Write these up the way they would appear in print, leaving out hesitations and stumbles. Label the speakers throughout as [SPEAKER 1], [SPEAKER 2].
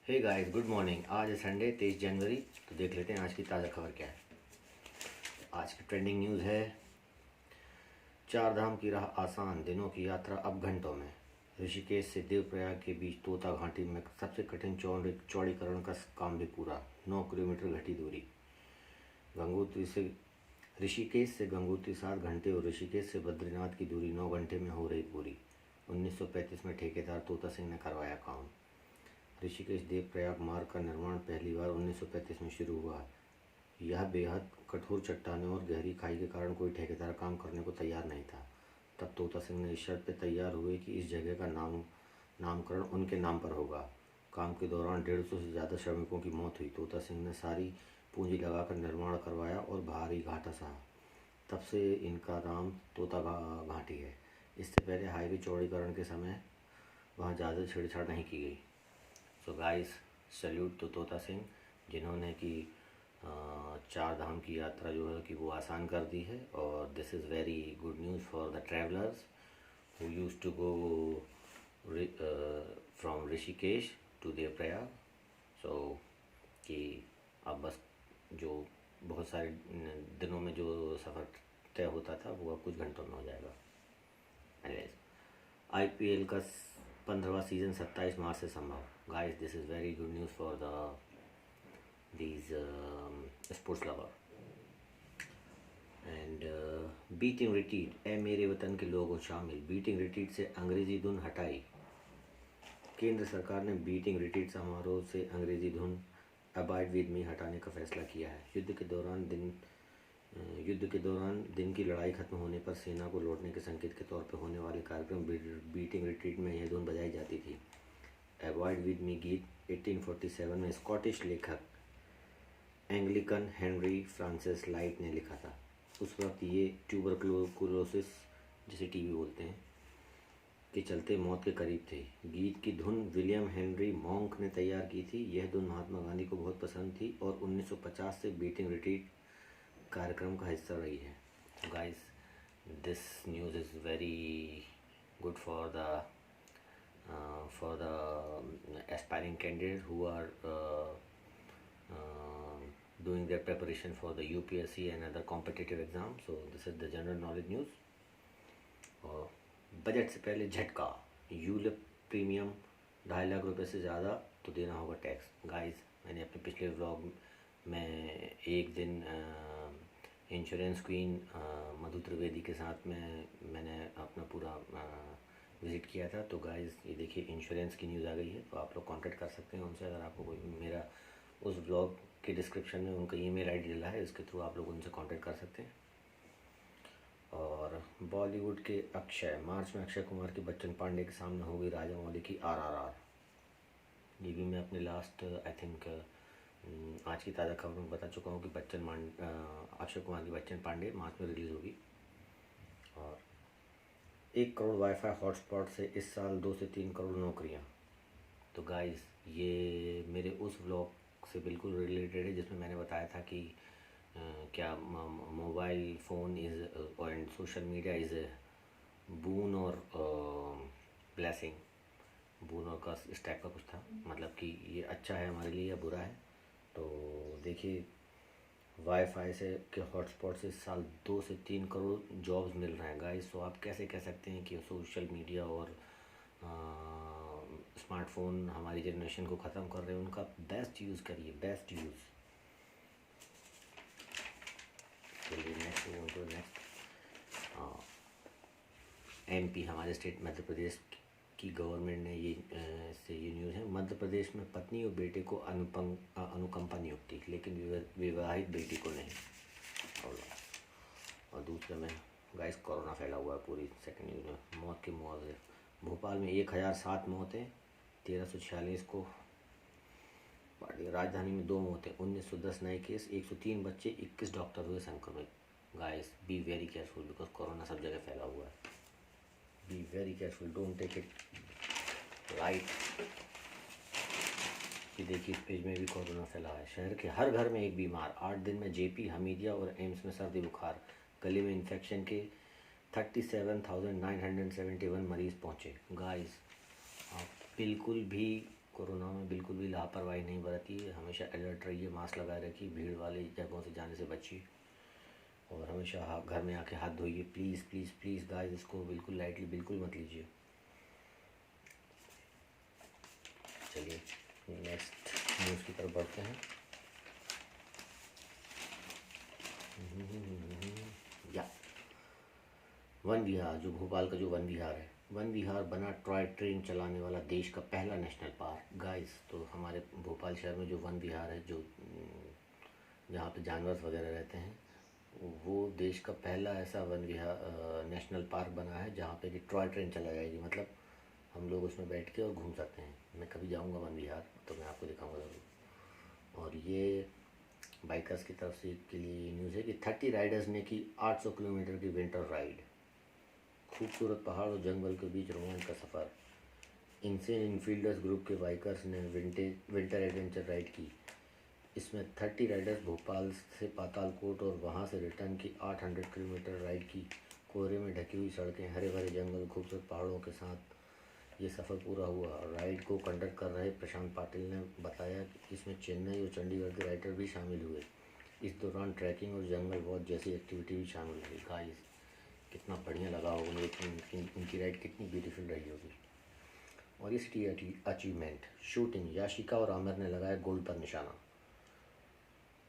[SPEAKER 1] Hey guys, good morning. आज है Sunday 23 जनवरी। तो देख लेते हैं आज की ताज़ा खबर क्या है। आज की ट्रेंडिंग न्यूज़ है, चार धाम की राह आसान, दिनों की यात्रा अब घंटों में। ऋषिकेश से देवप्रयाग के बीच तोता घाटी में सबसे कठिन चौड़ीकरण का काम भी पूरा, 9 किलोमीटर घटी दूरी। गंगोत्री से ऋषिकेश से गंगोत्री 7 घंटे और ऋषिकेश से बद्रीनाथ की दूरी 9 घंटे में हो रही पूरी। 1935 में ठेकेदार तोता सिंह ने करवाया काम। ऋषिकेश देवप्रयाग मार्ग का निर्माण पहली बार 1935 में शुरू हुआ। यह बेहद कठोर चट्टानों और गहरी खाई के कारण कोई ठेकेदार काम करने को तैयार नहीं था। तब तोता सिंह ने इस शर्त पर तैयार हुए कि इस जगह का नामकरण उनके नाम पर होगा। काम के दौरान 150 से ज़्यादा श्रमिकों की मौत हुई। तोता सिंह ने सारी पूंजी लगाकर निर्माण करवाया और भारी घाटा सहा। तब से इनका नाम तोता घाटी है। इससे पहले हाईवे चौड़ीकरण के समय वहाँ ज़्यादा छेड़छाड़ नहीं की गई। सो गाइस, सल्यूट तो तोता सिंह, जिन्होंने कि चार धाम की यात्रा जो है कि वो आसान कर दी है। और this is very good news for the travellers who used to go from Rishikesh to Devprayag. So कि अब बस जो बहुत सारे दिनों में जो सफ़र तय होता था वो अब कुछ घंटों में हो जाएगा। एनीवेज, आईपीएल का 15वां सीज़न 27 मार्च से संभव। Guys, this is very good news for these sports lover and beating retreat, ए मेरे वतन के लोगों शामिल। बीटिंग रिट्रीट से अंग्रेज़ी धुन हटाई। केंद्र सरकार ने बीटिंग रिट्रीट समारोह से अंग्रेज़ी धुन अबाइड विद मी हटाने का फैसला किया है। युद्ध के दौरान दिन की लड़ाई खत्म होने पर सेना को लौटने के संकेत के तौर पर होने वाले कार्यक्रम बीटिंग रिट्रीट में यह धुन बजाई जाती थी। अवॉइड विद मी गीत 1847 में स्कॉटिश लेखक एंग्लिकन हेनरी फ्रांसिस लाइट ने लिखा था। उस वक्त ये ट्यूबरकुलोसिस, जिसे टीबी बोलते हैं, के चलते मौत के करीब थे। गीत की धुन विलियम हेनरी मॉन्क ने तैयार की थी। यह धुन महात्मा गांधी को बहुत पसंद थी और 1950 से बीटिंग रिट्रीट कार्यक्रम का हिस्सा रही है। Guys, this news is very good for the aspiring candidates who are doing their preparation for the UPSC and other competitive exams. So this is the general knowledge news. और budget से पहले झटका, ULIP premium 2.5 lakh रुपए से ज़्यादा तो देना होगा टैक्स। गाइस, मैंने अपने पिछले व्लॉग में एक दिन इंश्योरेंस क्वीन मधु त्रिवेदी के साथ में मैंने अपना पूरा विज़िट किया था। तो गाइस, ये देखिए इंश्योरेंस की न्यूज़ आ गई है। तो आप लोग कांटेक्ट कर सकते हैं उनसे, अगर आपको कोई मेरा उस ब्लॉग के डिस्क्रिप्शन में उनका ईमेल आईडी डला है, इसके थ्रू आप लोग उनसे कांटेक्ट कर सकते हैं। और बॉलीवुड के अक्षय, मार्च में अक्षय कुमार की बच्चन पांडे के सामने हो गई राजामौली की RRR। ये भी मैं अपने लास्ट आई थिंक आज की ताज़ा खबर में बता चुका हूँ कि अक्षय कुमार की बच्चन पांडे मार्च में रिलीज़ होगी। और 1 करोड़ वाईफाई हॉटस्पॉट से इस साल 2 से 3 करोड़ नौकरियाँ। तो गाइस, ये मेरे उस व्लॉग से बिल्कुल रिलेटेड है जिसमें मैंने बताया था कि क्या mobile phone is and social media is boon और ब्लेसिंग। बून और कर्स इस टाइप का कुछ था, मतलब कि ये अच्छा है हमारे लिए या बुरा है। तो देखिए, वाईफाई से के हॉटस्पॉट से इस साल 2 से 3 करोड़ जॉब्स मिल रहे हैं गाइस। तो आप कैसे कह सकते हैं कि सोशल मीडिया और स्मार्टफोन हमारी जनरेशन को ख़त्म कर रहे हैं? उनका बेस्ट यूज़ करिए, बेस्ट यूज़। चलिए नेक्स्ट MP, हमारे स्टेट मध्य प्रदेश की गवर्नमेंट ने ये न्यूज़ है। मध्य प्रदेश में पत्नी और बेटे को अनुकंपा नियुक्ति, लेकिन विवाहित बेटी को नहीं। और दूसरे में गाइस, कोरोना फैला हुआ है पूरी। सेकंड न्यूज़ में मौत के मुआवजे, भोपाल में 1007 मौतें, 1346 को राजधानी में 2 मौतें, 1910 नए केस, 103 बच्चे, 21 डॉक्टर हुए संक्रमित। Guys, be very careful because corona सब जगह फैला हुआ है। Be very careful, don't take it light. ये देखिए, इस पेज में भी कोरोना फैला है। शहर के हर घर में एक बीमार, 8 दिन में JP, हमीदिया और एम्स में सर्दी बुखार। गले में इन्फेक्शन के 37,971 मरीज़ पहुँचे। गाइस, आप बिल्कुल भी कोरोना में बिल्कुल भी लापरवाही नहीं बरतिए, हमेशा अलर्ट रहिए, मास्क लगाए रखिए, भीड़ वाली जगहों से जाने से बचिए और हमेशा घर में आके हाथ धोइए। प्लीज़ प्लीज़ प्लीज़ गाइस, इसको बिल्कुल लाइटली बिल्कुल मत लीजिए। चलिए नेक्स्ट न्यूज़ की तरफ बढ़ते हैं। या वन विहार, जो भोपाल का जो वन विहार है, वन विहार बना टॉय ट्रेन चलाने वाला देश का पहला नेशनल पार्क। गाइस, तो हमारे भोपाल शहर में जो वन विहार है, जो जहाँ पे जानवर वगैरह रहते हैं, वो देश का पहला ऐसा वन विहार नेशनल पार्क बना है जहाँ पे कि टॉय ट्रेन चला जाएगी। मतलब हम लोग उसमें बैठ के और घूम सकते हैं। मैं कभी जाऊँगा वन विहार तो मैं आपको दिखाऊँगा ज़रूर। और ये बाइकर्स की तरफ से के लिए न्यूज़ है कि 30 राइडर्स ने की 800 किलोमीटर की विंटर राइड। खूबसूरत पहाड़ और जंगल के बीच रोमांच का सफ़र। इनसेन इनफील्डर्स ग्रुप के बाइकर्स ने विंटर एडवेंचर राइड की। इसमें 30 राइडर्स भोपाल से पातालकोट और वहां से रिटर्न की 800 किलोमीटर राइड की। कोहरे में ढकी हुई सड़कें, हरे भरे जंगल, खूबसूरत पहाड़ों के साथ ये सफ़र पूरा हुआ। राइड को कंडक्ट कर रहे प्रशांत पाटिल ने बताया कि इसमें चेन्नई और चंडीगढ़ के राइडर भी शामिल हुए। इस दौरान ट्रैकिंग और जंगल वॉच जैसी एक्टिविटी भी शामिल हुई। गाइस, कितना बढ़िया लगा होगा मुझे, इनकी राइड कितनी ब्यूटीफुल रही होगी। और ये सिटी अचीवमेंट शूटिंग, याशिका और आमिर ने लगाया गोल्ड पर निशाना।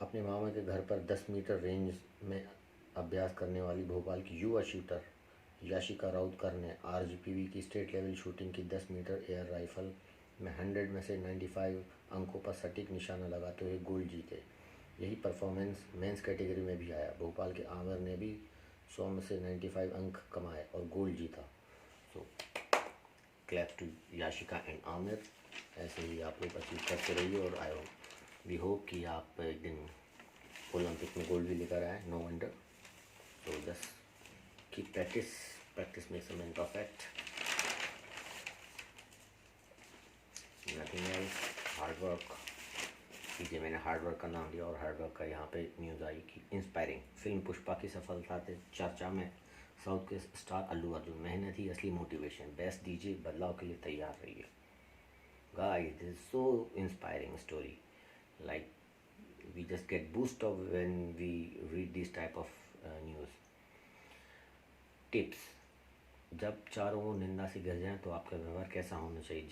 [SPEAKER 1] अपने मामा के घर पर 10 मीटर रेंज में अभ्यास करने वाली भोपाल की युवा शूटर याशिका राउतकर ने आरजीपीवी की स्टेट लेवल शूटिंग की 10 मीटर एयर राइफल में 100 में से 95 अंकों पर सटीक निशाना लगाते हुए गोल्ड जीते। यही परफॉर्मेंस मेंस कैटेगरी में भी आया। भोपाल के आमिर ने भी 100 में से 95 अंक कमाए और गोल्ड जीता। So clap to Yashika and Aamir. ऐसे ही आप लोग अचीव करते रहिए और आई वी होप कि आप एक दिन ओलंपिक में गोल्ड भी लेकर आए। No wonder. तो just keep practice makes a man perfect. Nothing else, hard work कीजिए। मैंने हार्ड वर्क का नाम लिया और हार्ड वर्क का यहाँ पे न्यूज़ आई कि इंस्पायरिंग फिल्म पुष्पा की सफलता से चर्चा में साउथ के स्टार अल्लू अर्जुन। मेहनत ही असली मोटिवेशन, बेस्ट दीजिए, बदलाव के लिए तैयार रहिए। Guys, this is so inspiring story. Like we just get boost up when we read this type of news. Tips: जब चारों ओर निंदा से घिर जाएं तो आपका व्यवहार कैसा होना चाहिए,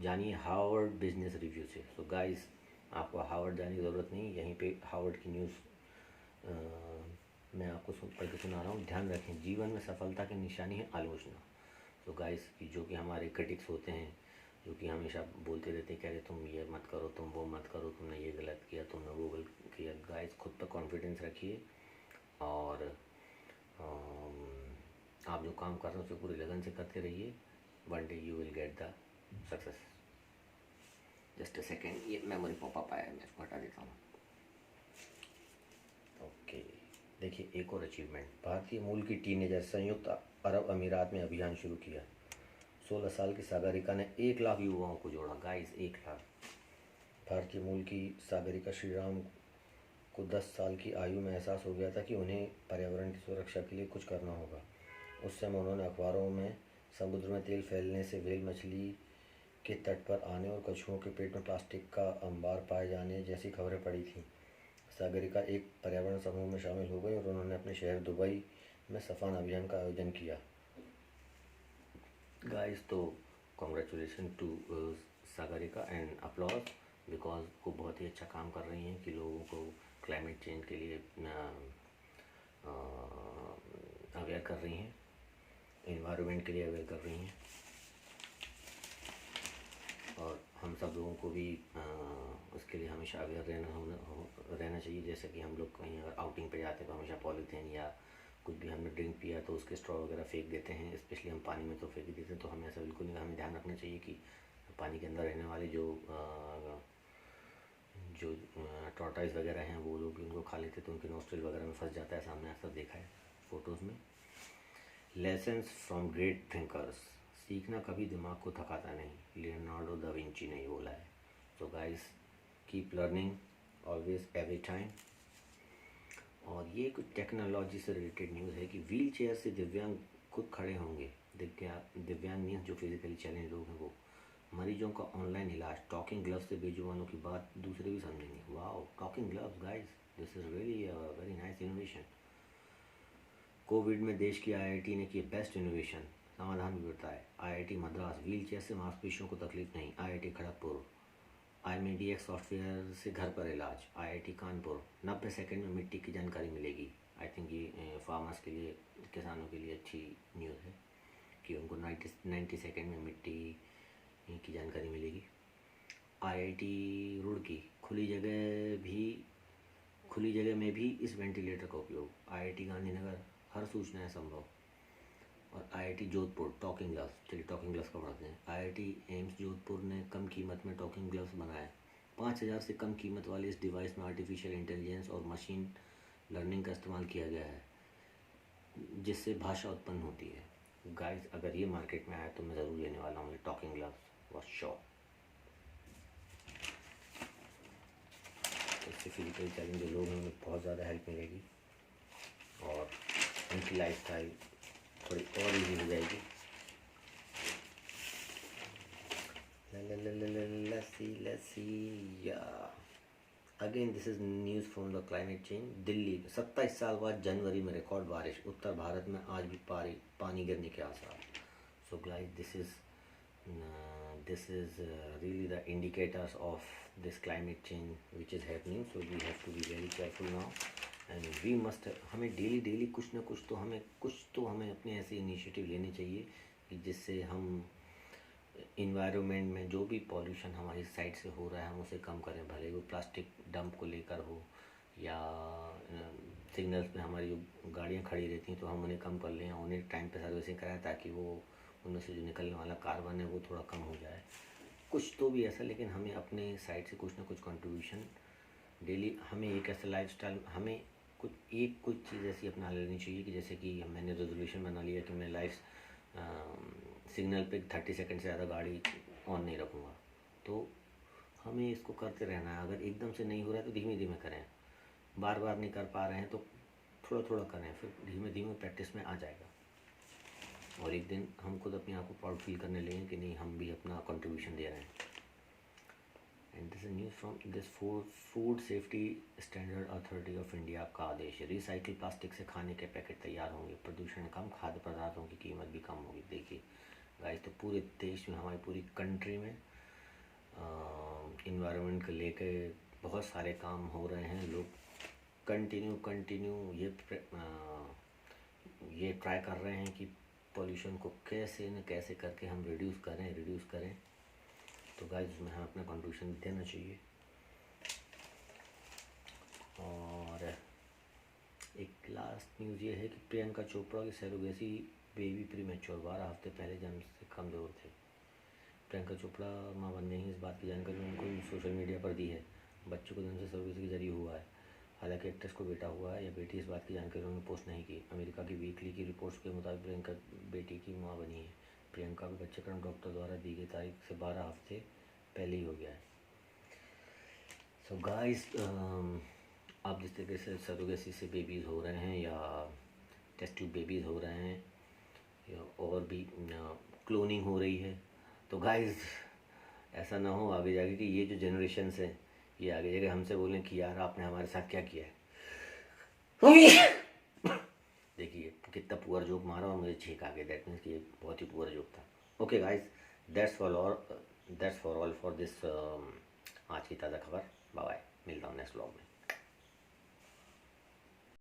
[SPEAKER 1] जानिए हार्वर्ड बिजनेस रिव्यू से। सो गाइस, आपको हार्वर्ड जाने की ज़रूरत नहीं, यहीं पे हार्वर्ड की न्यूज़ मैं आपको पढ़ के सुना रहा हूँ। ध्यान रखें, जीवन में सफलता की निशानी है आलोचना। तो गाइस, जो कि हमारे क्रिटिक्स होते हैं, जो कि हमेशा बोलते रहते हैं, कह रहे तुम ये मत करो, तुम वो मत करो, तुमने ये गलत किया, तुमने वो गलत किया। गाइस, खुद पर कॉन्फिडेंस रखिए और आप जो काम कर रहे हैं उसे पूरी लगन से करते रहिए। One day you will get the success. Just a second, ये मेमोरी पॉपअप आया, मैं इसको हटा देता हूँ। ओके, देखिए एक और अचीवमेंट। भारतीय मूल की टीनेजर संयुक्त अरब अमीरात में अभियान शुरू किया। 16 साल की सागरिका ने 1 लाख युवाओं को जोड़ा। गाइस, 1 लाख। भारतीय मूल की सागरिका श्रीराम को 10 साल की आयु में एहसास हो गया था कि उन्हें पर्यावरण की सुरक्षा के लिए कुछ करना होगा। उस समय उन्होंने अखबारों में समुद्र में तेल फैलने से व्हेल मछली के तट पर आने और कछुओं के पेट में प्लास्टिक का अंबार पाए जाने जैसी खबरें पढ़ी थीं। सागरिका एक पर्यावरण समूह में शामिल हो गई और उन्होंने अपने शहर दुबई में सफान अभियान का आयोजन किया। गाइस, तो congratulation to Sagarika and applause, because वो बहुत ही अच्छा काम कर रही हैं कि लोगों को क्लाइमेट चेंज के लिए अवेयर कर रही हैं, इन्वायरमेंट के लिए अवेयर कर रही हैं। और हम सब लोगों को भी उसके लिए हमेशा अवेयर रहना चाहिए। जैसे कि हम लोग कहीं अगर आउटिंग पे जाते हैं तो हमेशा पॉलीथीन या कुछ भी हमने ड्रिंक पिया तो उसके स्ट्रॉ वगैरह फेंक देते हैं, स्पेशली हम पानी में तो फेंक देते हैं। तो हमें ऐसा बिल्कुल नहीं, हमें ध्यान रखना चाहिए कि पानी के अंदर रहने वाले जो टॉर्टाइज वगैरह हैं वो लोग भी उनको खा लेते तो उनके नोस्ट्रिल वगैरह में फंस जाता है। सामने अक्सर देखा है फ़ोटोज़ में। लेसन्स फ्रॉम ग्रेट थिंकर्स, सीखना कभी दिमाग को थकाता नहीं, लियोनार्डो दा विंची ने बोला है। तो guys, keep learning always every time. और ये कुछ टेक्नोलॉजी से रिलेटेड न्यूज़ है कि व्हील चेयर से दिव्यांग खुद खड़े होंगे। दिव्यांग मीन्स जो फिजिकली चैलेंज लोग हैं वो। मरीजों का ऑनलाइन इलाज, टॉकिंग ग्लव्स से बेजुबानों की बात दूसरे भी समझेंगे। Wow, talking gloves guys, this is really very nice innovation. Covid में देश की आईआईटी ने की बेस्ट इनोवेशन, समाधान भी बताए। आईआईटी मद्रास, व्हील चेयर से मांसपेशियों को तकलीफ नहीं। आईआईटी खड़गपुर, IMEDX सॉफ्टवेयर से घर पर इलाज। आईआईटी कानपुर, 90 सेकंड में मिट्टी की जानकारी मिलेगी। आई थिंक ये फार्मर्स के लिए, किसानों के लिए अच्छी न्यूज़ है कि उनको 90 सेकंड में मिट्टी की जानकारी मिलेगी। आईआईटी रुड़की, खुली जगह में भी इस वेंटिलेटर का उपयोग। आईआईटी गांधीनगर, हर सूचना है संभव। और आईआईटी जोधपुर, टॉकिंग ग्लव्स, चलिए टॉकिंग ग्लव्स का पढ़ते हैं। आईआईटी एम्स जोधपुर ने कम कीमत में टॉकिंग ग्लव्स बनाए। 5,000 से कम कीमत वाले इस डिवाइस में आर्टिफिशियल इंटेलिजेंस और मशीन लर्निंग का इस्तेमाल किया गया है, जिससे भाषा उत्पन्न होती है। गाइस, अगर ये मार्केट में आया तो मैं ज़रूर लेने वाला हूँ ये टॉकिंग ग्लव्स, वॉज श्योर। इससे फिजिकल चैलेंज जो लोग हैं उन्हें बहुत ज़्यादा हेल्प मिलेगी और उनकी लाइफ स्टाइल थोड़ी और ईजी हो जाएगी। लस्सी या again this is news from the climate change. Delhi, 27 साल बाद जनवरी में रिकॉर्ड बारिश। उत्तर भारत में आज भी पानी गिरने के आसार। So guys, this is really the indicators of this climate change which is happening. So we have to be very careful now and we must, हमें डेली कुछ ना कुछ तो हमें अपने ऐसे इनिशिएटिव लेने चाहिए कि जिससे हम इन्वायरमेंट में जो भी पॉल्यूशन हमारी साइड से हो रहा है हम उसे कम करें। भले वो प्लास्टिक डंप को लेकर हो या सिग्नल्स पे हमारी जो गाड़ियाँ खड़ी रहती हैं तो हम उन्हें कम कर लें, उन्हें टाइम पे सर्विसिंग कराएं ताकि वो उनमें से जो निकलने वाला कार्बन है वो थोड़ा कम हो जाए। कुछ तो भी ऐसा, लेकिन हमें अपने साइड से कुछ ना कुछ कंट्रीब्यूशन डेली, हमें एक ऐसा लाइफस्टाइल, हमें कुछ चीज़ ऐसी अपना लेनी चाहिए कि जैसे कि मैंने रेजोल्यूशन बना लिया कि मैं लाइफ सिग्नल पे 30 सेकंड से ज़्यादा गाड़ी ऑन नहीं रखूँगा। तो हमें इसको करते रहना है। अगर एकदम से नहीं हो रहा है तो धीमे धीमे करें, बार बार नहीं कर पा रहे हैं तो थोड़ा थोड़ा करें, फिर धीमे धीमे प्रैक्टिस में आ जाएगा और एक दिन हम खुद अपने आप को प्राउड फील करने लगेंगे कि नहीं, हम भी अपना कंट्रीब्यूशन दे रहे हैं। And this is news from this food safety standard authority of India का आदेश है। रिसाइकिल प्लास्टिक से खाने के पैकेट तैयार होंगे, प्रदूषण कम, खाद्य पदार्थों की कीमत भी कम होगी। देखिए गाइस, तो पूरे देश में, हमारी पूरी कंट्री में इन्वायरमेंट को लेके बहुत सारे काम हो रहे हैं। लोग कंटिन्यू ये ट्राई कर रहे हैं कि पॉल्यूशन को कैसे न कैसे करके हम रिड्यूस करें। तो गाइस, उसमें हम अपना कंट्रीब्यूशन देना चाहिए। और एक लास्ट न्यूज़ ये है कि प्रियंका चोपड़ा की सरोगेसी बेबी प्रीमेच्योर, 12 हफ्ते पहले जन्म से कमज़ोर थे। प्रियंका चोपड़ा मां बन गई हैं, इस बात की जानकारी उनको सोशल मीडिया पर दी है। बच्चों को जन्म से सरोगेसी के जरिए हुआ है। हालांकि एक्ट्रेस को बेटा हुआ है या बेटी, इस बात की जानकारी उन्होंने पोस्ट नहीं की। अमेरिका की वीकली की रिपोर्ट्स के मुताबिक प्रियंका बेटी की मां बनी है। प्रियंका को बच्चे का डॉक्टर द्वारा दी गई तारीख से 12 हफ्ते पहले ही हो गया है। सो गाइस, आप जिस तरीके से सरोगेसी से बेबीज़ हो रहे हैं या टेस्ट ट्यूब बेबीज़ हो रहे हैं या और भी क्लोनिंग हो रही है, तो गाइस ऐसा ना हो आगे जाके कि ये जो जनरेशन है ये आगे जाके हमसे बोलें कि यार आपने हमारे साथ क्या किया है। देखिए कितना पुअर जोक मारा और मुझे छींक आ गई, दैट मीन्स कि ये बहुत ही पुअर जोक था। Okay guys, that's for all for this आज की ताज़ा खबर। बाय बाय, मिलता हूँ नेक्स्ट व्लॉग में।